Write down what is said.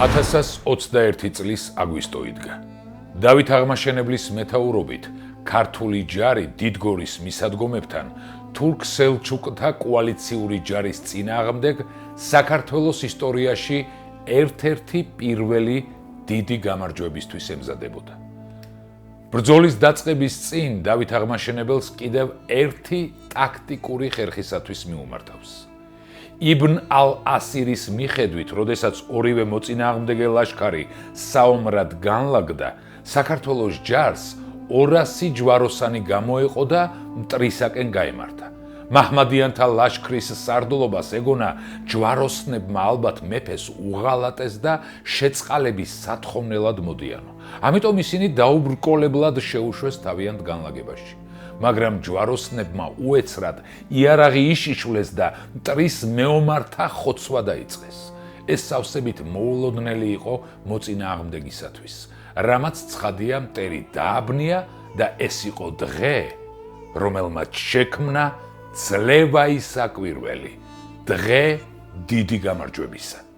1021 წლის აგვისტო იდგა. დავით აღმაშენებლის მეთაურობით ქართული ჯარი დიდგორის მისადგომებთან თურქ-სელჩუკთა კოალიციური ჯარის წინააღმდეგ საქართველოს ისტორიაში ერთ-ერთი პირველი დიდი გამარჯვებისთვის ემზადებოდა. ბრძოლის დაწყების წინ დავით აღმაშენებელს კიდევ ერთი ტაქტიკური ხერხისათვის მიუმართავს. იბნ ალ-ასირის მიხედვით, როდესაც ორივე მოწინააღმდეგე ლაშქარი საომრად განლაგდა, საქართველოს ჯარს 200 ჯვაროსანი გამოეყო და მტრისაკენ გაემართა. მაჰმადიანთა ლაშქრის სარდლობას ეგონა ჯვაროსნებმა ალბათ მეფეს უღალატეს და შეწყალების სათხოვნელად მოდიანო. ამიტომ ისინი დაუბრკოლებლად შეუშვეს თავიანთ განლაგებაში. მაგრამ ჯვაროსნებმა უეცრად იარაღი იშიშვლეს და მტრის მეომართა ხოცვა დაიწყეს. ეს სავსებით მოულოდნელი იყო მოწინააღმდეგისათვის, რამაც ცხადია მტერი დააბნია და ეს იყო დღე, რომელმაც შექმნა ძლევა ისაკვირველი, დღე დიდი გამარჯვებისა.